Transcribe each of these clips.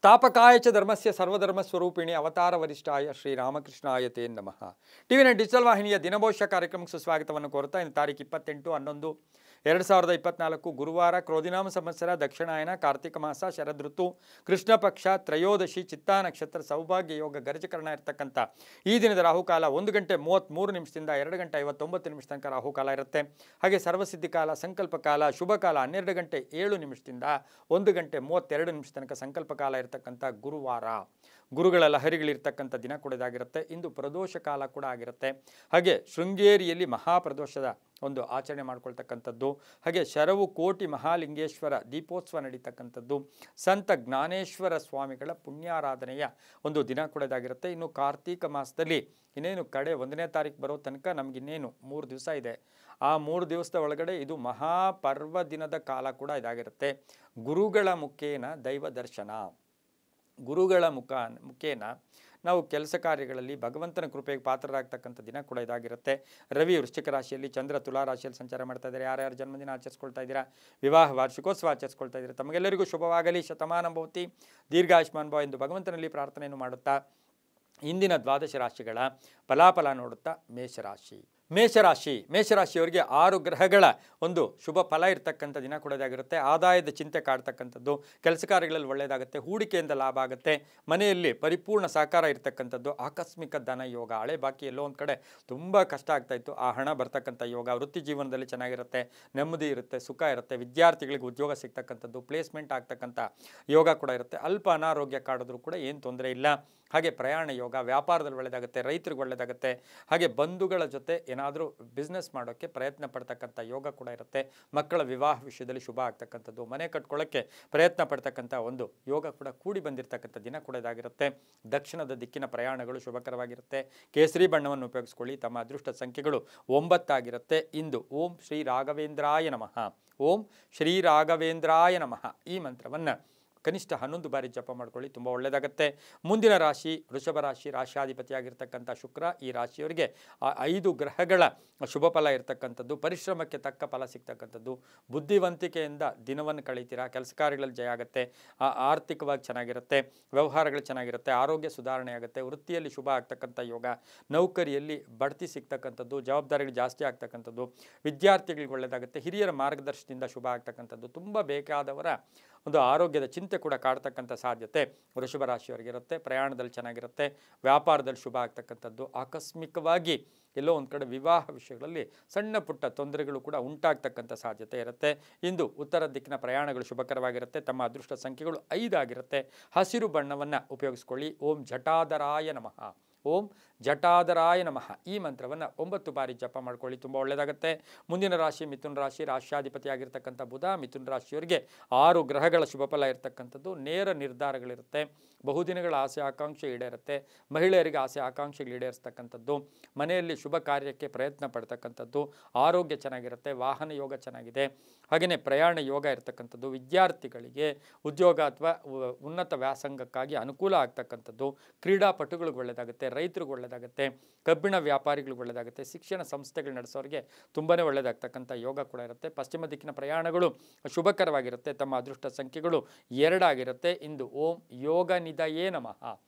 ತಾಪಕಾಯ ಚ ಧರ್ಮಸ್ಯ ಸರ್ವಧರ್ಮಸ್ವರೂಪಿಣಿ ಅವತಾರ ವರಿಷ್ಠಾಯ ಶ್ರೀರಾಮಕೃಷ್ಣಾಯ ತೇ ನಮಃ. ಟಿವಿನ ಡಿಜಿಟಲ್ ವಾಹಿನಿಯ ದಿನಭವಿಷ್ಯ ಕಾರ್ಯಕ್ರಮಕ್ಕೆ ಸುಸ್ವಾಗತವನ್ನು ಕೋರುತ್ತಾ ಇನ್ನು ತಾರೀಕು 28/11/2024 ಗುರುವಾರ ಕ್ರೋಧಿನಾಮ ಸಂವತ್ಸರ ದಕ್ಷಿಣಾಯನ ಕಾರ್ತಿಕ ಮಾಸ ಶರದೃತು ಕೃಷ್ಣ ಪಕ್ಷ ತ್ರಯೋದಶಿ ಚಿತ್ತಾ ನಕ್ಷತ್ರ ಸೌಭಾಗ್ಯ ಯೋಗ ಗರಜಕರಣ ಇರತಕ್ಕಂಥ ಈ ದಿನದ ರಾಹುಕಾಲ 1 ಗಂಟೆ 33 ನಿಮಿಷದಿಂದ 2 ಗಂಟೆ 59 ನಿಮಿಷ ತನಕ ರಾಹುಕಾಲ ಇರುತ್ತೆ. ಹಾಗೆ ಸರ್ವಸಿದ್ಧಿ ಕಾಲ, ಸಂಕಲ್ಪ ಕಾಲ, ಶುಭ ಕಾಲ 12 ಗಂಟೆ 7 ನಿಮಿಷದಿಂದ 1 ಗಂಟೆ 32 ನಿಮಿಷ ತನಕ ಸಂಕಲ್ಪ ಕಾಲ ಇರತಕ್ಕಂಥ ಗುರುವಾರ. ಗುರುಗಳ ಲಹರಿಗಳಿರ್ತಕ್ಕಂಥ ದಿನ ಕೂಡ ಇದಾಗಿರುತ್ತೆ. ಇಂದು ಪ್ರದೋಷ ಕಾಲ ಕೂಡ ಆಗಿರುತ್ತೆ. ಹಾಗೆ ಶೃಂಗೇರಿಯಲ್ಲಿ ಮಹಾಪ್ರದೋಷದ ಒಂದು ಆಚರಣೆ ಮಾಡ್ಕೊಳ್ತಕ್ಕಂಥದ್ದು, ಹಾಗೆ ಶರವು ಕೋಟಿ ಮಹಾಲಿಂಗೇಶ್ವರ ದೀಪೋತ್ಸವ ನಡೀತಕ್ಕಂಥದ್ದು, ಸಂತ ಜ್ಞಾನೇಶ್ವರ ಸ್ವಾಮಿಗಳ ಪುಣ್ಯಾರಾಧನೆಯ ಒಂದು ದಿನ ಕೂಡ ಇದಾಗಿರುತ್ತೆ. ಇನ್ನು ಕಾರ್ತೀಕ ಮಾಸದಲ್ಲಿ ಇನ್ನೇನು ಕಡೆ 1ನೇ ತಾರೀಕು ಬರೋ ತನಕ ನಮಗಿನ್ನೇನು 3 ದಿವಸ ಇದೆ. ಆ 3 ದಿವಸದ ಒಳಗಡೆ ಇದು ಮಹಾಪರ್ವ ದಿನದ ಕಾಲ ಕೂಡ ಇದಾಗಿರುತ್ತೆ. ಗುರುಗಳ ಮುಖೇನ ದೈವ ದರ್ಶನ, ಗುರುಗಳ ಮುಖೇನ ನಾವು ಕೆಲಸ ಕಾರ್ಯಗಳಲ್ಲಿ ಭಗವಂತನ ಕೃಪೆಗೆ ಪಾತ್ರರಾಗ್ತಕ್ಕಂಥ ದಿನ ಕೂಡ ಇದಾಗಿರುತ್ತೆ. ರವಿ ವೃಶ್ಚಿಕ ರಾಶಿಯಲ್ಲಿ, ಚಂದ್ರ ತುಲಾ ರಾಶಿಯಲ್ಲಿ ಸಂಚಾರ ಮಾಡ್ತಾ ಇದ್ದಾರೆ. ಯಾರ್ಯಾರು ಜನ್ಮದಿನ ಆಚರಿಸ್ಕೊಳ್ತಾ ಇದ್ದೀರಾ, ವಿವಾಹ ವಾರ್ಷಿಕೋತ್ಸವ ಆಚರಿಸ್ಕೊಳ್ತಾ ಇದ್ದೀರಾ, ತಮಗೆಲ್ಲರಿಗೂ ಶುಭವಾಗಲಿ, ಶತಮಾನ ಭವತಿ, ದೀರ್ಘಾಯುಷ್ಮಾನ್ ಭವ ಎಂದು ಭಗವಂತನಲ್ಲಿ ಪ್ರಾರ್ಥನೆಯನ್ನು ಮಾಡುತ್ತಾ ಇಂದಿನ ದ್ವಾದಶ ರಾಶಿಗಳ ಫಲಾಫಲ ನೋಡುತ್ತಾ ಮೇಷರಾಶಿಯವರಿಗೆ 6 ಗ್ರಹಗಳ ಒಂದು ಶುಭ ಫಲ ಇರ್ತಕ್ಕಂಥ ದಿನ ಕೂಡ ಇದಾಗಿರುತ್ತೆ. ಆದಾಯದ ಚಿಂತೆ ಕಾಡ್ತಕ್ಕಂಥದ್ದು, ಕೆಲಸ ಕಾರ್ಯಗಳಲ್ಲಿ ಒಳ್ಳೆಯದಾಗುತ್ತೆ, ಹೂಡಿಕೆಯಿಂದ ಲಾಭ ಆಗುತ್ತೆ, ಮನೆಯಲ್ಲಿ ಪರಿಪೂರ್ಣ ಸಹಕಾರ ಇರ್ತಕ್ಕಂಥದ್ದು, ಆಕಸ್ಮಿಕ ಧನ ಯೋಗ, ಹಳೆ ಬಾಕಿ ಎಲ್ಲೋ ಒಂದು ಕಡೆ ತುಂಬ ಕಷ್ಟ ಆಗ್ತಾಯಿತ್ತು, ಆ ಹಣ ಬರ್ತಕ್ಕಂಥ ಯೋಗ, ವೃತ್ತಿ ಜೀವನದಲ್ಲಿ ಚೆನ್ನಾಗಿರುತ್ತೆ, ನೆಮ್ಮದಿ ಇರುತ್ತೆ, ಸುಖ ಇರುತ್ತೆ, ವಿದ್ಯಾರ್ಥಿಗಳಿಗೆ ಉದ್ಯೋಗ ಸಿಗ್ತಕ್ಕಂಥದ್ದು, ಪ್ಲೇಸ್ಮೆಂಟ್ ಆಗ್ತಕ್ಕಂಥ ಯೋಗ ಕೂಡ ಇರುತ್ತೆ. ಅಲ್ಪ ಅನಾರೋಗ್ಯ ಕಾಡಿದ್ರೂ ಕೂಡ ಏನು ತೊಂದರೆ ಇಲ್ಲ. ಹಾಗೆ ಪ್ರಯಾಣ ಯೋಗ, ವ್ಯಾಪಾರದಲ್ಲಿ ಒಳ್ಳೆಯದಾಗುತ್ತೆ, ರೈತರಿಗೆ ಒಳ್ಳೆಯದಾಗುತ್ತೆ. ಹಾಗೆ ಬಂಧುಗಳ ಜೊತೆ ಏನಾದರೂ ಬಿಸ್ನೆಸ್ ಮಾಡೋಕ್ಕೆ ಪ್ರಯತ್ನ ಪಡ್ತಕ್ಕಂಥ ಯೋಗ ಕೂಡ ಇರುತ್ತೆ. ಮಕ್ಕಳ ವಿವಾಹ ವಿಷಯದಲ್ಲಿ ಶುಭ ಆಗ್ತಕ್ಕಂಥದ್ದು, ಮನೆ ಕಟ್ಕೊಳ್ಳೋಕ್ಕೆ ಪ್ರಯತ್ನ ಪಡ್ತಕ್ಕಂಥ ಒಂದು ಯೋಗ ಕೂಡ ಕೂಡಿ ಬಂದಿರತಕ್ಕಂಥ ದಿನ ಕೂಡ ಇದಾಗಿರುತ್ತೆ. ದಕ್ಷಿಣದ ದಿಕ್ಕಿನ ಪ್ರಯಾಣಗಳು ಶುಭಕರವಾಗಿರುತ್ತೆ. ಕೇಸರಿ ಬಣ್ಣವನ್ನು ಉಪಯೋಗಿಸ್ಕೊಳ್ಳಿ. ತಮ್ಮ ಅದೃಷ್ಟ ಸಂಖ್ಯೆಗಳು 9 ಆಗಿರುತ್ತೆ. ಇಂದು ಓಂ ಶ್ರೀ ರಾಘವೇಂದ್ರಾಯ ನಮಃ, ಓಂ ಶ್ರೀ ರಾಘವೇಂದ್ರಾಯ ನಮಃ ಈ ಮಂತ್ರವನ್ನು ಕನಿಷ್ಠ 11 ಬಾರಿ ಜಪ ಮಾಡ್ಕೊಳ್ಳಿ, ತುಂಬ ಒಳ್ಳೆಯದಾಗುತ್ತೆ. ಮುಂದಿನ ರಾಶಿ ವೃಷಭ ರಾಶಿ, ರಾಶಿಯಾಧಿಪತಿಯಾಗಿರ್ತಕ್ಕಂಥ ಶುಕ್ರ. ಈ ರಾಶಿಯವರಿಗೆ 5 ಗ್ರಹಗಳ ಶುಭ ಫಲ ಇರತಕ್ಕಂಥದ್ದು, ಪರಿಶ್ರಮಕ್ಕೆ ತಕ್ಕ ಫಲ ಸಿಗ್ತಕ್ಕಂಥದ್ದು, ಬುದ್ಧಿವಂತಿಕೆಯಿಂದ ದಿನವನ್ನು ಕಳೀತೀರಾ, ಕೆಲಸ ಕಾರ್ಯಗಳಲ್ಲಿ ಜಯ ಆಗುತ್ತೆ, ಆರ್ಥಿಕವಾಗಿ ಚೆನ್ನಾಗಿರುತ್ತೆ, ವ್ಯವಹಾರಗಳು ಚೆನ್ನಾಗಿರುತ್ತೆ, ಆರೋಗ್ಯ ಸುಧಾರಣೆ ಆಗುತ್ತೆ, ವೃತ್ತಿಯಲ್ಲಿ ಶುಭ ಆಗ್ತಕ್ಕಂಥ ಯೋಗ, ನೌಕರಿಯಲ್ಲಿ ಬಡ್ತಿ ಸಿಗ್ತಕ್ಕಂಥದ್ದು, ಜವಾಬ್ದಾರಿಗಳು ಜಾಸ್ತಿ ಆಗ್ತಕ್ಕಂಥದ್ದು, ವಿದ್ಯಾರ್ಥಿಗಳಿಗೆ ಒಳ್ಳೆಯದಾಗುತ್ತೆ, ಹಿರಿಯರ ಮಾರ್ಗದರ್ಶನದಿಂದ ಶುಭ ಆಗ್ತಕ್ಕಂಥದ್ದು, ತುಂಬ ಬೇಕಾದವರ ಒಂದು ಆರೋಗ್ಯದ ಚಿಂತೆ ಕೂಡ ಕಾಡ್ತಕ್ಕಂಥ ಸಾಧ್ಯತೆ ವೃಷಭ ರಾಶಿಯವರಿಗೆ ಇರುತ್ತೆ. ಪ್ರಯಾಣದಲ್ಲಿ ಚೆನ್ನಾಗಿರುತ್ತೆ, ವ್ಯಾಪಾರದಲ್ಲಿ ಶುಭ ಆಗ್ತಕ್ಕಂಥದ್ದು, ಆಕಸ್ಮಿಕವಾಗಿ ಎಲ್ಲೋ ಒಂದು ಕಡೆ ವಿವಾಹ ವಿಷಯಗಳಲ್ಲಿ ಸಣ್ಣ ಪುಟ್ಟ ತೊಂದರೆಗಳು ಕೂಡ ಉಂಟಾಗ್ತಕ್ಕಂಥ ಸಾಧ್ಯತೆ ಇರುತ್ತೆ. ಇಂದು ಉತ್ತರ ದಿಕ್ಕಿನ ಪ್ರಯಾಣಗಳು ಶುಭಕರವಾಗಿರುತ್ತೆ. ತಮ್ಮ ಅದೃಷ್ಟ ಸಂಖ್ಯೆಗಳು 5 ಆಗಿರುತ್ತೆ. ಹಸಿರು ಬಣ್ಣವನ್ನು ಉಪಯೋಗಿಸ್ಕೊಳ್ಳಿ. ಓಂ ಜಟಾಧರಾಯ ನಮಃ, ಓಂ ಜಟಾಧರಾಯ ನಮಃ ಈ ಮಂತ್ರವನ್ನು 9 ಬಾರಿ ಜಪ ಮಾಡ್ಕೊಳ್ಳಿ, ತುಂಬ ಒಳ್ಳೆಯದಾಗುತ್ತೆ. ಮುಂದಿನ ರಾಶಿ ಮಿಥುನ ರಾಶಿ, ರಾಶಿಯಾಧಿಪತಿಯಾಗಿರ್ತಕ್ಕಂಥ ಬುಧ. ಮಿಥುನ ರಾಶಿಯವರಿಗೆ 6 ಗ್ರಹಗಳ ಶುಭ ಫಲ ಇರತಕ್ಕಂಥದ್ದು, ನೇರ ನಿರ್ಧಾರಗಳಿರುತ್ತೆ, ಬಹುದಿನಗಳ ಆಸೆ ಆಕಾಂಕ್ಷೆ ಈಡೇರುತ್ತೆ, ಮಹಿಳೆಯರಿಗೆ ಆಸೆ ಆಕಾಂಕ್ಷೆಗಳು ಈಡೇರಿಸ್ತಕ್ಕಂಥದ್ದು, ಮನೆಯಲ್ಲಿ ಶುಭ ಕಾರ್ಯಕ್ಕೆ ಪ್ರಯತ್ನ ಪಡ್ತಕ್ಕಂಥದ್ದು, ಆರೋಗ್ಯ ಚೆನ್ನಾಗಿರುತ್ತೆ, ವಾಹನ ಯೋಗ ಚೆನ್ನಾಗಿದೆ, ಹಾಗೆಯೇ ಪ್ರಯಾಣ ಯೋಗ ಇರತಕ್ಕಂಥದ್ದು, ವಿದ್ಯಾರ್ಥಿಗಳಿಗೆ ಉದ್ಯೋಗ ಅಥವಾ ಉನ್ನತ ವ್ಯಾಸಂಗಕ್ಕಾಗಿ ಅನುಕೂಲ ಆಗ್ತಕ್ಕಂಥದ್ದು, ಕ್ರೀಡಾಪಟುಗಳಿಗೆ ಒಳ್ಳೆಯದಾಗುತ್ತೆ, ರೈತರಿಗೆ ಒಳ್ಳೆಯದಾಗುತ್ತೆ, ಕಬ್ಬಿಣ ವ್ಯಾಪಾರಿಗಳಿಗೆ ಒಳ್ಳೆಯದಾಗುತ್ತೆ, ಶಿಕ್ಷಣ ಸಂಸ್ಥೆಗಳು ನಡೆಸೋರಿಗೆ ತುಂಬಾ ಒಳ್ಳೆಯದಾಗ್ತಕ್ಕಂಥ ಯೋಗ ಕೂಡ ಇರುತ್ತೆ. ಪಶ್ಚಿಮ ದಿಕ್ಕಿನ ಪ್ರಯಾಣಗಳು ಶುಭಕರವಾಗಿರುತ್ತೆ. ತಮ್ಮ ಅದೃಷ್ಟ ಸಂಖ್ಯೆಗಳು 2 ಆಗಿರುತ್ತೆ. ಇಂದು ಓಂ ಯೋಗ ನಿಧಯೇ ನಮಃ,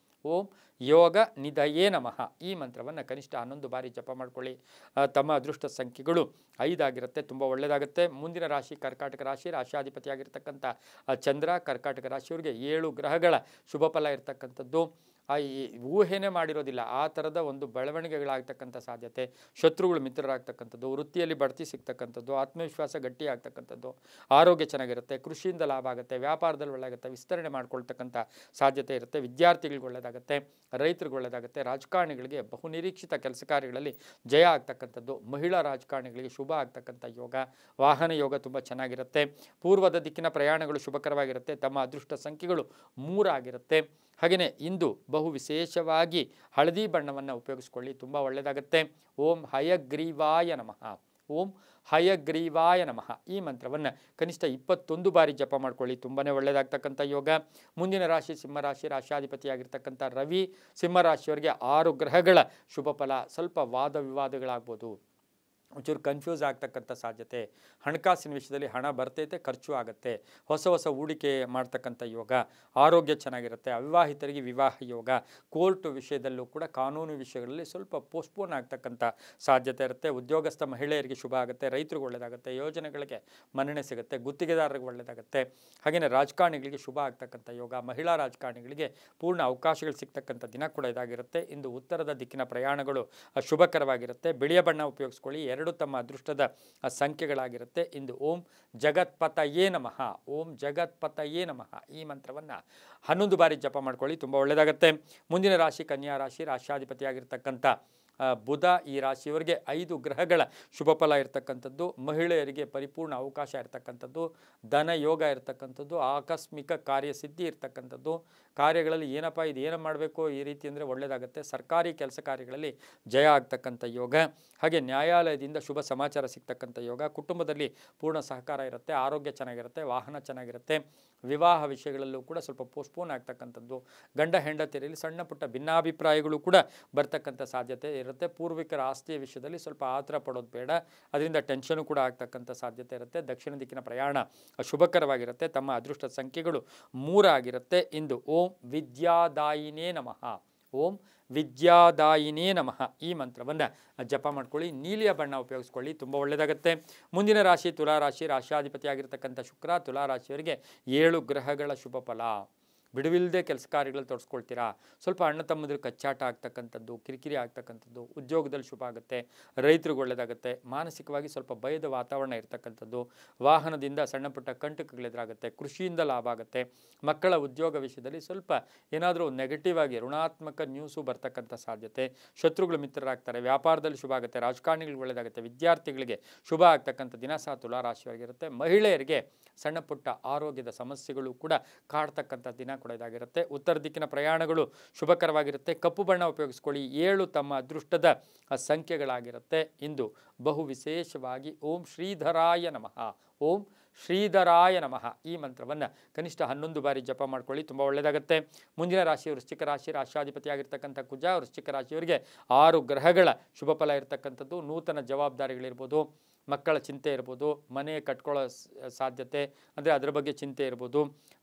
ಓಂ ಯೋಗ ನಿಧಯೇ ನಮಃ ಈ ಮಂತ್ರವನ್ನು ಕನಿಷ್ಠ 11 ಬಾರಿ ಜಪ ಮಾಡ್ಕೊಳ್ಳಿ. ತಮ್ಮ ಅದೃಷ್ಟ ಸಂಖ್ಯೆಗಳು 5 ಆಗಿರುತ್ತೆ, ತುಂಬ ಒಳ್ಳೆಯದಾಗುತ್ತೆ. ಮುಂದಿನ ರಾಶಿ ಕರ್ಕಾಟಕ ರಾಶಿ, ರಾಶಿಯಾಧಿಪತಿಯಾಗಿರ್ತಕ್ಕಂಥ ಚಂದ್ರ. ಕರ್ಕಾಟಕ ರಾಶಿಯವರಿಗೆ 7 ಗ್ರಹಗಳ ಶುಭ ಫಲ ಇರತಕ್ಕಂಥದ್ದು, ಊಹೆನೇ ಮಾಡಿರೋದಿಲ್ಲ ಆ ಥರದ ಒಂದು ಬೆಳವಣಿಗೆಗಳಾಗ್ತಕ್ಕಂಥ ಸಾಧ್ಯತೆ, ಶತ್ರುಗಳು ಮಿತ್ರರಾಗ್ತಕ್ಕಂಥದ್ದು, ವೃತ್ತಿಯಲ್ಲಿ ಬಡ್ತಿ ಸಿಗ್ತಕ್ಕಂಥದ್ದು, ಆತ್ಮವಿಶ್ವಾಸ ಗಟ್ಟಿ ಆಗ್ತಕ್ಕಂಥದ್ದು, ಆರೋಗ್ಯ ಚೆನ್ನಾಗಿರುತ್ತೆ, ಕೃಷಿಯಿಂದ ಲಾಭ ಆಗುತ್ತೆ, ವ್ಯಾಪಾರದಲ್ಲಿ ಒಳ್ಳೆಯಾಗುತ್ತೆ, ವಿಸ್ತರಣೆ ಮಾಡ್ಕೊಳ್ತಕ್ಕಂಥ ಸಾಧ್ಯತೆ ಇರುತ್ತೆ, ವಿದ್ಯಾರ್ಥಿಗಳಿಗೆ ಒಳ್ಳೆಯದಾಗುತ್ತೆ, ರೈತರಿಗೆ ಒಳ್ಳೆಯದಾಗುತ್ತೆ, ರಾಜಕಾರಣಿಗಳಿಗೆ ಬಹುನಿರೀಕ್ಷಿತ ಕೆಲಸ ಕಾರ್ಯಗಳಲ್ಲಿ ಜಯ ಆಗ್ತಕ್ಕಂಥದ್ದು, ಮಹಿಳಾ ರಾಜಕಾರಣಿಗಳಿಗೆ ಶುಭ ಆಗ್ತಕ್ಕಂಥ ಯೋಗ, ವಾಹನ ಯೋಗ ತುಂಬ ಚೆನ್ನಾಗಿರುತ್ತೆ. ಪೂರ್ವದ ದಿಕ್ಕಿನ ಪ್ರಯಾಣಗಳು ಶುಭಕರವಾಗಿರುತ್ತೆ. ತಮ್ಮ ಅದೃಷ್ಟ ಸಂಖ್ಯೆಗಳು 3 ಆಗಿರುತ್ತೆ. ಹಾಗೆಯೇ ಇಂದು ಬಹು ವಿಶೇಷವಾಗಿ ಹಳದಿ ಬಣ್ಣವನ್ನು ಉಪಯೋಗಿಸ್ಕೊಳ್ಳಿ, ತುಂಬ ಒಳ್ಳೆಯದಾಗುತ್ತೆ. ಓಂ ಹಯಗ್ರೀವಾಯ ನಮಃ, ಓಂ ಹಯಗ್ರೀವಾಯ ನಮಃ ಈ ಮಂತ್ರವನ್ನು ಕನಿಷ್ಠ 21 ಬಾರಿ ಜಪ ಮಾಡ್ಕೊಳ್ಳಿ, ತುಂಬಾ ಒಳ್ಳೆಯದಾಗ್ತಕ್ಕಂಥ ಯೋಗ. ಮುಂದಿನ ರಾಶಿ ಸಿಂಹರಾಶಿ, ರಾಶಿಯಾಧಿಪತಿಯಾಗಿರ್ತಕ್ಕಂಥ ರವಿ. ಸಿಂಹರಾಶಿಯವರಿಗೆ 6 ಗ್ರಹಗಳ ಶುಭ ಫಲ. ಸ್ವಲ್ಪ ವಾದ ವಿವಾದಗಳಾಗ್ಬೋದು, ಒಂಚೂರು ಕನ್ಫ್ಯೂಸ್ ಆಗ್ತಕ್ಕಂಥ ಸಾಧ್ಯತೆ, ಹಣಕಾಸಿನ ವಿಷಯದಲ್ಲಿ ಹಣ ಬರ್ತೈತೆ, ಖರ್ಚು ಆಗುತ್ತೆ, ಹೊಸ ಹೊಸ ಹೂಡಿಕೆ ಮಾಡ್ತಕ್ಕಂಥ ಯೋಗ, ಆರೋಗ್ಯ ಚೆನ್ನಾಗಿರುತ್ತೆ, ಅವಿವಾಹಿತರಿಗೆ ವಿವಾಹ ಯೋಗ, ಕೋರ್ಟ್ ವಿಷಯದಲ್ಲೂ ಕೂಡ ಕಾನೂನು ವಿಷಯಗಳಲ್ಲಿ ಸ್ವಲ್ಪ ಪೋಸ್ಟ್ಪೋನ್ ಆಗ್ತಕ್ಕಂಥ ಸಾಧ್ಯತೆ ಇರುತ್ತೆ, ಉದ್ಯೋಗಸ್ಥ ಮಹಿಳೆಯರಿಗೆ ಶುಭ ಆಗುತ್ತೆ, ರೈತರಿಗೆ ಒಳ್ಳೆಯದಾಗುತ್ತೆ, ಯೋಜನೆಗಳಿಗೆ ಮನ್ನಣೆ ಸಿಗುತ್ತೆ, ಗುತ್ತಿಗೆದಾರರಿಗೆ ಒಳ್ಳೆಯದಾಗುತ್ತೆ, ಹಾಗೆಯೇ ರಾಜಕಾರಣಿಗಳಿಗೆ ಶುಭ ಆಗ್ತಕ್ಕಂಥ ಯೋಗ, ಮಹಿಳಾ ರಾಜಕಾರಣಿಗಳಿಗೆ ಪೂರ್ಣ ಅವಕಾಶಗಳು ಸಿಗ್ತಕ್ಕಂಥ ದಿನ ಕೂಡ ಇದಾಗಿರುತ್ತೆ. ಇಂದು ಉತ್ತರದ ದಿಕ್ಕಿನ ಪ್ರಯಾಣಗಳು ಶುಭಕರವಾಗಿರುತ್ತೆ. ಬಿಳಿಯ ಬಣ್ಣ ಉಪಯೋಗಿಸ್ಕೊಳ್ಳಿ. ಎರಡು ತಮ್ಮ ಅದೃಷ್ಟದ ಸಂಖ್ಯೆಗಳಾಗಿರುತ್ತೆ. ಇಂದು ಓಂ ಜಗತ್ಪತಯೇ ನಮಃ, ಓಂ ಜಗತ್ಪತಯೇ ನಮಃ ಈ ಮಂತ್ರವನ್ನು 11 ಬಾರಿ ಜಪ ಮಾಡ್ಕೊಳ್ಳಿ, ತುಂಬ ಒಳ್ಳೆಯದಾಗುತ್ತೆ. ಮುಂದಿನ ರಾಶಿ ಕನ್ಯಾ ರಾಶಿ, ರಾಶ್ಯಾಧಿಪತಿಯಾಗಿರ್ತಕ್ಕಂಥ ಬುಧ ಈ ರಾಶಿಯವರಿಗೆ 5 ಗ್ರಹಗಳ ಶುಭ ಫಲ ಇರತಕ್ಕಂಥದ್ದು, ಮಹಿಳೆಯರಿಗೆ ಪರಿಪೂರ್ಣ ಅವಕಾಶ ಇರತಕ್ಕಂಥದ್ದು, ಧನ ಯೋಗ ಇರತಕ್ಕಂಥದ್ದು, ಆಕಸ್ಮಿಕ ಕಾರ್ಯಸಿದ್ಧಿ ಇರತಕ್ಕಂಥದ್ದು, ಕಾರ್ಯಗಳಲ್ಲಿ ಏನಪ್ಪ ಇದು ಏನು ಮಾಡಬೇಕು ಈ ರೀತಿ ಅಂದರೆ ಒಳ್ಳೆಯದಾಗುತ್ತೆ, ಸರ್ಕಾರಿ ಕೆಲಸ ಕಾರ್ಯಗಳಲ್ಲಿ ಜಯ ಆಗ್ತಕ್ಕಂಥ ಯೋಗ, ಹಾಗೆ ನ್ಯಾಯಾಲಯದಿಂದ ಶುಭ ಸಮಾಚಾರ ಸಿಗ್ತಕ್ಕಂಥ ಯೋಗ, ಕುಟುಂಬದಲ್ಲಿ ಪೂರ್ಣ ಸಹಕಾರ ಇರುತ್ತೆ, ಆರೋಗ್ಯ ಚೆನ್ನಾಗಿರುತ್ತೆ, ವಾಹನ ಚೆನ್ನಾಗಿರುತ್ತೆ, ವಿವಾಹ ವಿಷಯಗಳಲ್ಲೂ ಕೂಡ ಸ್ವಲ್ಪ ಪೋಸ್ಟ್ಪೋನ್ ಆಗ್ತಕ್ಕಂಥದ್ದು, ಗಂಡ ಹೆಂಡತಿಯರಲ್ಲಿ ಸಣ್ಣ ಪುಟ್ಟ ಭಿನ್ನಾಭಿಪ್ರಾಯಗಳು ಕೂಡ ಬರ್ತಕ್ಕಂಥ ಸಾಧ್ಯತೆ ಇರುತ್ತೆ. ಪೂರ್ವಿಕರ ಆಸ್ತಿಯ ವಿಷಯದಲ್ಲಿ ಸ್ವಲ್ಪ ಆತರ ಪಡೋದು ಬೇಡ, ಅದರಿಂದ ಟೆನ್ಷನು ಕೂಡ ಆಗ್ತಕ್ಕಂಥ ಸಾಧ್ಯತೆ ಇರುತ್ತೆ. ದಕ್ಷಿಣ ದಿಕ್ಕಿನ ಪ್ರಯಾಣ ಶುಭಕರವಾಗಿರುತ್ತೆ. ತಮ್ಮ ಅದೃಷ್ಟ ಸಂಖ್ಯೆಗಳು 3 ಆಗಿರುತ್ತೆ. ಇಂದು ಓಂ ವಿದ್ಯಾದಾಯಿನೇ ನಮಃ, ಓಂ ವಿದ್ಯಾದಾಯಿನೇ ನಮಃ ಈ ಮಂತ್ರವನ್ನು ಜಪ ಮಾಡ್ಕೊಳ್ಳಿ. ನೀಲಿಯ ಬಣ್ಣ ಉಪಯೋಗಿಸ್ಕೊಳ್ಳಿ, ತುಂಬ ಒಳ್ಳೆಯದಾಗುತ್ತೆ. ಮುಂದಿನ ರಾಶಿ ತುಲಾರಾಶಿ, ರಾಶ್ಯಾಧಿಪತಿಯಾಗಿರ್ತಕ್ಕಂಥ ಶುಕ್ರ ತುಲಾರಾಶಿಯವರಿಗೆ 7 ಗ್ರಹಗಳ ಶುಭ ಫಲ. ಬಿಡುವಿಲ್ಲದೆ ಕೆಲಸ ಕಾರ್ಯಗಳಲ್ಲಿ ತೊಡಸ್ಕೊಳ್ತೀರಾ, ಸ್ವಲ್ಪ ಅಣ್ಣ ತಮ್ಮಂದಿರು ಕಚ್ಚಾಟ ಆಗ್ತಕ್ಕಂಥದ್ದು, ಕಿರಿಕಿರಿ ಆಗ್ತಕ್ಕಂಥದ್ದು, ಉದ್ಯೋಗದಲ್ಲಿ ಶುಭ ಆಗುತ್ತೆ, ರೈತರಿಗೆ ಒಳ್ಳೆಯದಾಗುತ್ತೆ, ಮಾನಸಿಕವಾಗಿ ಸ್ವಲ್ಪ ಭಯದ ವಾತಾವರಣ ಇರ್ತಕ್ಕಂಥದ್ದು, ವಾಹನದಿಂದ ಸಣ್ಣ ಪುಟ್ಟ ಕಂಟಕಗಳೆದುರಾಗುತ್ತೆ, ಕೃಷಿಯಿಂದ ಲಾಭ ಆಗುತ್ತೆ, ಮಕ್ಕಳ ಉದ್ಯೋಗ ವಿಷಯದಲ್ಲಿ ಸ್ವಲ್ಪ ಏನಾದರೂ ನೆಗೆಟಿವ್ ಆಗಿ ಋಣಾತ್ಮಕ ನ್ಯೂಸು ಬರ್ತಕ್ಕಂಥ ಸಾಧ್ಯತೆ, ಶತ್ರುಗಳು ಮಿತ್ರರಾಗ್ತಾರೆ, ವ್ಯಾಪಾರದಲ್ಲಿ ಶುಭ ಆಗುತ್ತೆ, ರಾಜಕಾರಣಿಗಳಿಗೆ ಒಳ್ಳೆಯದಾಗುತ್ತೆ, ವಿದ್ಯಾರ್ಥಿಗಳಿಗೆ ಶುಭ ಆಗ್ತಕ್ಕಂಥ ದಿನ ಸಹ ತುಲಾರಾಶಿಯವರಿಗಿರುತ್ತೆ. ಮಹಿಳೆಯರಿಗೆ ಸಣ್ಣ ಪುಟ್ಟ ಆರೋಗ್ಯದ ಸಮಸ್ಯೆಗಳು ಕೂಡ ಕಾಡ್ತಕ್ಕಂಥ ದಿನ ಕೂಡ ಇದಾಗಿರುತ್ತೆ. ಉತ್ತರ ದಿಕ್ಕಿನ ಪ್ರಯಾಣಗಳು ಶುಭಕರವಾಗಿರುತ್ತೆ. ಕಪ್ಪು ಬಣ್ಣ ಉಪಯೋಗಿಸ್ಕೊಳ್ಳಿ. 7 ತಮ್ಮ ಅದೃಷ್ಟದ ಸಂಖ್ಯೆಗಳಾಗಿರುತ್ತೆ. ಇಂದು ಬಹು ವಿಶೇಷವಾಗಿ ಓಂ ಶ್ರೀಧರಾಯ ನಮಃ, ಓಂ ಶ್ರೀಧರಾಯ ನಮಃ ಈ ಮಂತ್ರವನ್ನು ಕನಿಷ್ಠ 11 ಬಾರಿ ಜಪ ಮಾಡ್ಕೊಳ್ಳಿ, ತುಂಬ ಒಳ್ಳೆಯದಾಗುತ್ತೆ. ಮುಂದಿನ ರಾಶಿ ವೃಶ್ಚಿಕ ರಾಶಿ, ರಾಶ್ಯಾಧಿಪತಿಯಾಗಿರ್ತಕ್ಕಂಥ ಕುಜ ವೃಶ್ಚಿಕ ರಾಶಿಯವರಿಗೆ 6 ಗ್ರಹಗಳ ಶುಭ ಫಲ ಇರತಕ್ಕಂಥದ್ದು, ನೂತನ ಜವಾಬ್ದಾರಿಗಳಿರ್ಬೋದು, ಮಕ್ಕಳ ಚಿಂತೆ ಇರ್ಬೋದು, ಮನೆ ಕಟ್ಕೊಳ್ಳೋ ಸಾಧ್ಯತೆ ಅಂದರೆ ಅದರ ಬಗ್ಗೆ ಚಿಂತೆ ಇರ್ಬೋದು,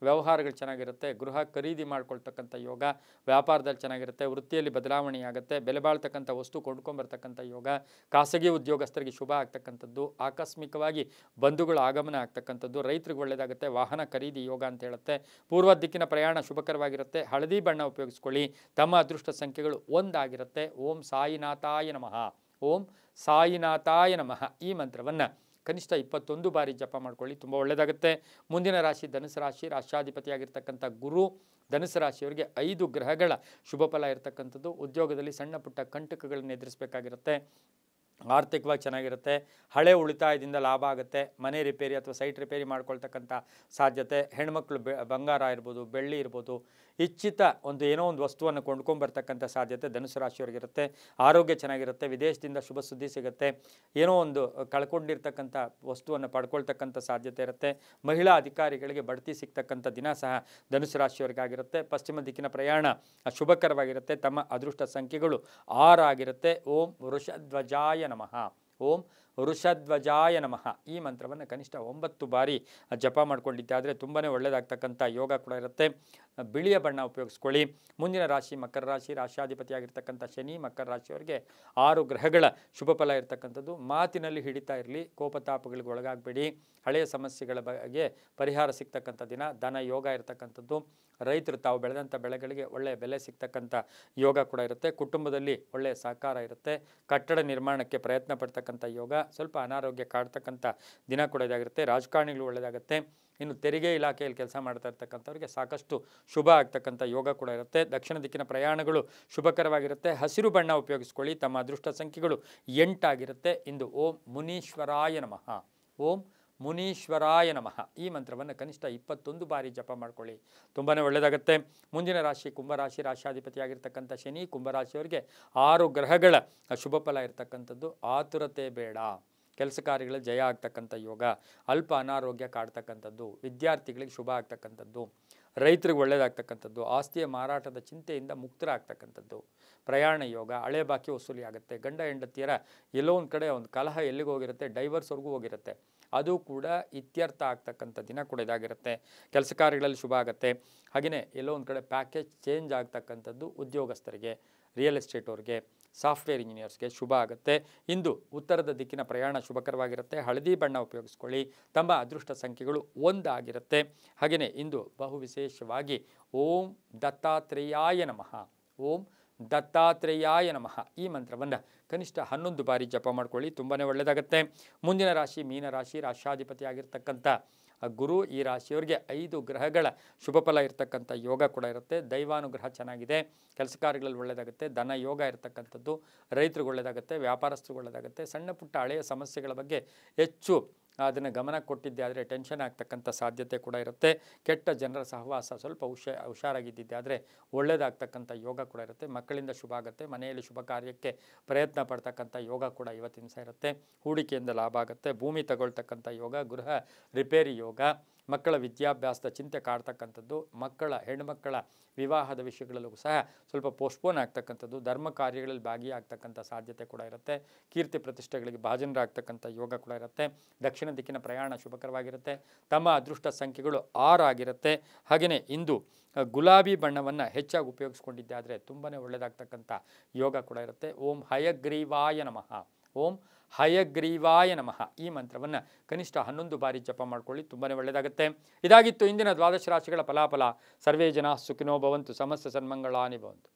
ವ್ಯವಹಾರಗಳು ಚೆನ್ನಾಗಿರುತ್ತೆ, ಗೃಹ ಖರೀದಿ ಮಾಡ್ಕೊಳ್ತಕ್ಕಂಥ ಯೋಗ, ವ್ಯಾಪಾರದಲ್ಲಿ ಚೆನ್ನಾಗಿರುತ್ತೆ, ವೃತ್ತಿಯಲ್ಲಿ ಬದಲಾವಣೆ ಆಗುತ್ತೆ, ಬೆಲೆ ಬಾಳ್ತಕ್ಕಂಥ ವಸ್ತು ಕೊಂಡ್ಕೊಂಬರ್ತಕ್ಕಂಥ ಯೋಗ, ಖಾಸಗಿ ಉದ್ಯೋಗಸ್ಥರಿಗೆ ಶುಭ ಆಗ್ತಕ್ಕಂಥದ್ದು, ಆಕಸ್ಮಿಕವಾಗಿ ಬಂಧುಗಳ ಆಗಮನ ಆಗ್ತಕ್ಕಂಥದ್ದು, ರೈತರಿಗೆ ಒಳ್ಳೆಯದಾಗುತ್ತೆ, ವಾಹನ ಖರೀದಿ ಯೋಗ ಅಂತ ಹೇಳುತ್ತೆ. ಪೂರ್ವ ದಿಕ್ಕಿನ ಪ್ರಯಾಣ ಶುಭಕರವಾಗಿರುತ್ತೆ. ಹಳದಿ ಬಣ್ಣ ಉಪಯೋಗಿಸ್ಕೊಳ್ಳಿ. ತಮ್ಮ ಅದೃಷ್ಟ ಸಂಖ್ಯೆಗಳು 1 ಆಗಿರುತ್ತೆ. ಓಂ ಸಾಯಿನಾಥಾಯ ನಮಃ, ಓಂ ಸಾಯಿನಾಥಾಯ ನಮಃ ಈ ಮಂತ್ರವನ್ನು ಕನಿಷ್ಠ 21 ಬಾರಿ ಜಪ ಮಾಡ್ಕೊಳ್ಳಿ, ತುಂಬ ಒಳ್ಳೆಯದಾಗುತ್ತೆ. ಮುಂದಿನ ರಾಶಿ ಧನುಸು ರಾಶಿ, ರಾಶ್ಯಾಧಿಪತಿಯಾಗಿರ್ತಕ್ಕಂಥ ಗುರು ಧನುಸು ರಾಶಿಯವರಿಗೆ 5 ಗ್ರಹಗಳ ಶುಭ ಫಲ ಇರತಕ್ಕಂಥದ್ದು, ಉದ್ಯೋಗದಲ್ಲಿ ಸಣ್ಣ ಪುಟ್ಟ ಕಂಟಕಗಳನ್ನು ಎದುರಿಸಬೇಕಾಗಿರುತ್ತೆ, ಆರ್ಥಿಕವಾಗಿ ಚೆನ್ನಾಗಿರುತ್ತೆ, ಹಳೆ ಉಳಿತಾಯದಿಂದ ಲಾಭ ಆಗುತ್ತೆ, ಮನೆ ರಿಪೇರಿ ಅಥವಾ ಸೈಟ್ ರಿಪೇರಿ ಮಾಡ್ಕೊಳ್ತಕ್ಕಂಥ ಸಾಧ್ಯತೆ, ಹೆಣ್ಮಕ್ಳು ಬಂಗಾರ ಇರ್ಬೋದು, ಬೆಳ್ಳಿ ಇರ್ಬೋದು, ಇಚ್ಛಿತ ಏನೋ ಒಂದು ವಸ್ತುವನ್ನು ಕೊಂಡ್ಕೊಂಬರ್ತಕ್ಕಂಥ ಸಾಧ್ಯತೆ ಧನುಸು ರಾಶಿಯವರಿಗಿರುತ್ತೆ. ಆರೋಗ್ಯ ಚೆನ್ನಾಗಿರುತ್ತೆ, ವಿದೇಶದಿಂದ ಶುಭ ಸುದ್ದಿ ಸಿಗುತ್ತೆ, ಏನೋ ಒಂದು ಕಳ್ಕೊಂಡಿರ್ತಕ್ಕಂಥ ವಸ್ತುವನ್ನು ಪಡ್ಕೊಳ್ತಕ್ಕಂಥ ಸಾಧ್ಯತೆ ಇರುತ್ತೆ. ಮಹಿಳಾ ಅಧಿಕಾರಿಗಳಿಗೆ ಬಡ್ತಿ ಸಿಗ್ತಕ್ಕಂಥ ದಿನ ಸಹ ಧನುಸು ರಾಶಿಯವರಿಗಾಗಿರುತ್ತೆ. ಪಶ್ಚಿಮ ದಿಕ್ಕಿನ ಪ್ರಯಾಣ ಶುಭಕರವಾಗಿರುತ್ತೆ. ತಮ್ಮ ಅದೃಷ್ಟ ಸಂಖ್ಯೆಗಳು 6 ಆಗಿರುತ್ತೆ. ಓಂ ವೃಷಧ್ವಜಾಯ ನಮಃ, ಓಂ ವೃಷಧ್ವಜಾಯ ನಮಃ ಈ ಮಂತ್ರವನ್ನು ಕನಿಷ್ಠ 9 ಬಾರಿ ಜಪ ಮಾಡ್ಕೊಂಡಿದ್ದಾದರೆ ತುಂಬಾ ಒಳ್ಳೆಯದಾಗ್ತಕ್ಕಂಥ ಯೋಗ ಕೂಡ ಇರುತ್ತೆ. ಬಿಳಿಯ ಬಣ್ಣ ಉಪಯೋಗಿಸ್ಕೊಳ್ಳಿ. ಮುಂದಿನ ರಾಶಿ ಮಕರ ರಾಶಿ, ರಾಶ್ಯಾಧಿಪತಿಯಾಗಿರ್ತಕ್ಕಂಥ ಶನಿ ಮಕರ ರಾಶಿಯವರಿಗೆ 6 ಗ್ರಹಗಳ ಶುಭ ಫಲ ಇರತಕ್ಕಂಥದ್ದು. ಮಾತಿನಲ್ಲಿ ಹಿಡಿತಾ ಇರಲಿ, ಕೋಪತಾಪಗಳಿಗೆ ಒಳಗಾಗಬೇಡಿ, ಹಳೆಯ ಸಮಸ್ಯೆಗಳ ಬಗ್ಗೆ ಪರಿಹಾರ ಸಿಗ್ತಕ್ಕಂಥ ದಿನ, ಧನ ಯೋಗ ಇರತಕ್ಕಂಥದ್ದು, ರೈತರು ತಾವು ಬೆಳೆದಂಥ ಬೆಳೆಗಳಿಗೆ ಒಳ್ಳೆಯ ಬೆಲೆ ಸಿಗ್ತಕ್ಕಂಥ ಯೋಗ ಕೂಡ ಇರುತ್ತೆ. ಕುಟುಂಬದಲ್ಲಿ ಒಳ್ಳೆಯ ಸಹಕಾರ ಇರುತ್ತೆ. ಕಟ್ಟಡ ನಿರ್ಮಾಣಕ್ಕೆ ಪ್ರಯತ್ನ ಪಡ್ತಕ್ಕಂಥ ಯೋಗ, ಸ್ವಲ್ಪ ಅನಾರೋಗ್ಯ ಕಾಡ್ತಕ್ಕಂಥ ದಿನ ಕೂಡ ಇದಾಗಿರುತ್ತೆ. ರಾಜಕಾರಣಿಗಳು ಒಳ್ಳೆಯದಾಗುತ್ತೆ. ಇನ್ನು ತೆರಿಗೆ ಇಲಾಖೆಯಲ್ಲಿ ಕೆಲಸ ಮಾಡ್ತಾ ಇರ್ತಕ್ಕಂಥವ್ರಿಗೆ ಸಾಕಷ್ಟು ಶುಭ ಆಗ್ತಕ್ಕಂಥ ಯೋಗ ಕೂಡ ಇರುತ್ತೆ. ದಕ್ಷಿಣ ದಿಕ್ಕಿನ ಪ್ರಯಾಣಗಳು ಶುಭಕರವಾಗಿರುತ್ತೆ. ಹಸಿರು ಬಣ್ಣ ಉಪಯೋಗಿಸ್ಕೊಳ್ಳಿ. ತಮ್ಮ ಅದೃಷ್ಟ ಸಂಖ್ಯೆಗಳು 8 ಆಗಿರುತ್ತೆ. ಇಂದು ಓಂ ಮುನೀಶ್ವರಾಯ ನಮಃ, ಓಂ ಮುನೀಶ್ವರಾಯ ನಮಃ ಈ ಮಂತ್ರವನ್ನು ಕನಿಷ್ಠ 21 ಬಾರಿ ಜಪ ಮಾಡ್ಕೊಳ್ಳಿ, ತುಂಬಾ ಒಳ್ಳೆಯದಾಗುತ್ತೆ. ಮುಂದಿನ ರಾಶಿ ಕುಂಭರಾಶಿ, ರಾಶ್ಯಾಧಿಪತಿಯಾಗಿರ್ತಕ್ಕಂಥ ಶನಿ ಕುಂಭರಾಶಿಯವರಿಗೆ 6 ಗ್ರಹಗಳ ಶುಭ ಫಲ ಇರತಕ್ಕಂಥದ್ದು. ಆತುರತೆ ಬೇಡ, ಕೆಲಸ ಕಾರ್ಯಗಳಲ್ಲಿ ಜಯ ಆಗ್ತಕ್ಕಂಥ ಯೋಗ, ಅಲ್ಪ ಅನಾರೋಗ್ಯ ಕಾಡ್ತಕ್ಕಂಥದ್ದು, ವಿದ್ಯಾರ್ಥಿಗಳಿಗೆ ಶುಭ ಆಗ್ತಕ್ಕಂಥದ್ದು, ರೈತರಿಗೆ ಒಳ್ಳೆಯದಾಗ್ತಕ್ಕಂಥದ್ದು, ಆಸ್ತಿಯ ಮಾರಾಟದ ಚಿಂತೆಯಿಂದ ಮುಕ್ತರಾಗ್ತಕ್ಕಂಥದ್ದು, ಪ್ರಯಾಣ ಯೋಗ, ಹಳೆ ಬಾಕಿ ವಸೂಲಿ ಆಗುತ್ತೆ, ಗಂಡ ಹೆಂಡತಿಯರ ಎಲ್ಲೋ ಒಂದು ಕಡೆ ಒಂದು ಕಲಹ ಎಲ್ಲಿಗೆ ಹೋಗಿರುತ್ತೆ, ಡೈವರ್ಸ್ವರೆಗೂ ಹೋಗಿರುತ್ತೆ, ಅದು ಕೂಡ ಇತ್ಯರ್ಥ ಆಗ್ತಕ್ಕಂಥ ದಿನ ಕೂಡ ಇದಾಗಿರುತ್ತೆ. ಕೆಲಸ ಕಾರ್ಯಗಳಲ್ಲಿ ಶುಭ ಆಗುತ್ತೆ. ಹಾಗೆಯೇ ಎಲ್ಲೋ ಒಂದು ಕಡೆ ಪ್ಯಾಕೇಜ್ ಚೇಂಜ್ ಆಗ್ತಕ್ಕಂಥದ್ದು ಉದ್ಯೋಗಸ್ಥರಿಗೆ, ರಿಯಲ್ ಎಸ್ಟೇಟ್ ಅವ್ರಿಗೆ, ಸಾಫ್ಟ್ವೇರ್ ಇಂಜಿನಿಯರ್ಸ್ಗೆ ಶುಭ ಆಗುತ್ತೆ. ಇಂದು ಉತ್ತರದ ದಿಕ್ಕಿನ ಪ್ರಯಾಣ ಶುಭಕರವಾಗಿರುತ್ತೆ. ಹಳದಿ ಬಣ್ಣ ಉಪಯೋಗಿಸ್ಕೊಳ್ಳಿ. ತಮ್ಮ ಅದೃಷ್ಟ ಸಂಖ್ಯೆಗಳು 1 ಆಗಿರುತ್ತೆ. ಹಾಗೆಯೇ ಇಂದು ಬಹು ವಿಶೇಷವಾಗಿ ಓಂ ದತ್ತಾತ್ರೇಯಾಯ ನಮಃ, ಓಂ ದತ್ತಾತ್ರೇಯಾಯ ನಮಃ ಈ ಮಂತ್ರವನ್ನು ಕನಿಷ್ಠ 11 ಬಾರಿ ಜಪ ಮಾಡ್ಕೊಳ್ಳಿ, ತುಂಬಾ ಒಳ್ಳೆಯದಾಗುತ್ತೆ. ಮುಂದಿನ ರಾಶಿ ಮೀನರಾಶಿ. ರಾಷ್ಟ್ರಾಧಿಪತಿ ಆಗಿರ್ತಕ್ಕಂಥ ಗುರು ಈ ರಾಶಿಯವರಿಗೆ 5 ಗ್ರಹಗಳ ಶುಭ ಫಲ ಇರತಕ್ಕಂಥ ಯೋಗ ಕೂಡ ಇರುತ್ತೆ. ದೈವಾನುಗ್ರಹ ಚೆನ್ನಾಗಿದೆ. ಕೆಲಸ ಕಾರ್ಯಗಳಲ್ಲಿ ಒಳ್ಳೆಯದಾಗುತ್ತೆ. ಧನ ಯೋಗ ಇರತಕ್ಕಂಥದ್ದು. ರೈತರಿಗೆ ಒಳ್ಳೆಯದಾಗುತ್ತೆ. ವ್ಯಾಪಾರಸ್ಥರಿಗೆ ಒಳ್ಳೆಯದಾಗುತ್ತೆ. ಸಣ್ಣ ಪುಟ್ಟ ಹಳೆಯ ಸಮಸ್ಯೆಗಳ ಬಗ್ಗೆ ಹೆಚ್ಚು ಅದನ್ನು ಗಮನ ಕೊಟ್ಟಿದ್ದೆ ಆದರೆ ಟೆನ್ಷನ್ ಆಗ್ತಕ್ಕಂಥ ಸಾಧ್ಯತೆ ಕೂಡ ಇರುತ್ತೆ. ಕೆಟ್ಟ ಜನರ ಸಹವಾಸ ಸ್ವಲ್ಪ ಹುಷಾರಾಗಿದ್ದಿದ್ದೆ ಆದರೆ ಒಳ್ಳೆಯದಾಗ್ತಕ್ಕಂಥ ಯೋಗ ಕೂಡ ಇರುತ್ತೆ. ಮಕ್ಕಳಿಂದ ಶುಭ ಆಗುತ್ತೆ. ಮನೆಯಲ್ಲಿ ಶುಭ ಕಾರ್ಯಕ್ಕೆ ಪ್ರಯತ್ನ ಪಡ್ತಕ್ಕಂಥ ಯೋಗ ಕೂಡ ಇವತ್ತಿನ ದಿವಸ ಇರುತ್ತೆ. ಹೂಡಿಕೆಯಿಂದ ಲಾಭ ಆಗುತ್ತೆ. ಭೂಮಿ ತಗೊಳ್ತಕ್ಕಂಥ ಯೋಗ, ಗೃಹ ರಿಪೇರಿ ಯೋಗ, ಮಕ್ಕಳ ವಿದ್ಯಾಭ್ಯಾಸದ ಚಿಂತೆ ಕಾಡ್ತಕ್ಕಂಥದ್ದು, ಹೆಣ್ಣುಮಕ್ಕಳ ವಿವಾಹದ ವಿಷಯಗಳಲ್ಲೂ ಸಹ ಸ್ವಲ್ಪ ಪೋಸ್ಟ್ಪೋನ್ ಆಗ್ತಕ್ಕಂಥದ್ದು, ಧರ್ಮ ಕಾರ್ಯಗಳಲ್ಲಿ ಭಾಗಿಯಾಗ್ತಕ್ಕಂಥ ಸಾಧ್ಯತೆ ಕೂಡ ಇರುತ್ತೆ. ಕೀರ್ತಿ ಪ್ರತಿಷ್ಠೆಗಳಿಗೆ ಭಾಜನರಾಗ್ತಕ್ಕಂಥ ಯೋಗ ಕೂಡ ಇರುತ್ತೆ. ದಕ್ಷಿಣ ದಿಕ್ಕಿನ ಪ್ರಯಾಣ ಶುಭಕರವಾಗಿರುತ್ತೆ. ತಮ್ಮ ಅದೃಷ್ಟ ಸಂಖ್ಯೆಗಳು 6 ಆಗಿರುತ್ತೆ. ಹಾಗೆಯೇ ಇಂದು ಗುಲಾಬಿ ಬಣ್ಣವನ್ನು ಹೆಚ್ಚಾಗಿ ಉಪಯೋಗಿಸ್ಕೊಂಡಿದ್ದೆ ಆದರೆ ತುಂಬಾ ಒಳ್ಳೆಯದಾಗ್ತಕ್ಕಂಥ ಯೋಗ ಕೂಡ ಇರುತ್ತೆ. ಓಂ ಹಯಗ್ರೀವಾಯ ನಮಃ, ಓಂ ಹಯಗ್ರೀವಾಯ ನಮಃ ಈ ಮಂತ್ರವನ್ನು ಕನಿಷ್ಠ 11 ಬಾರಿ ಜಪ ಮಾಡ್ಕೊಳ್ಳಿ, ತುಂಬಾ ಒಳ್ಳೆಯದಾಗುತ್ತೆ. ಇದಾಗಿತ್ತು ಇಂದಿನ ದ್ವಾದಶ ರಾಶಿಗಳ ಫಲಾಫಲ. ಸರ್ವೇ ಜನ ಸುಖಿನೋ ಭವಂತು, ಸಮಸ್ತ ಸನ್ಮಂಗಳಾನಿ ಭವಂತು.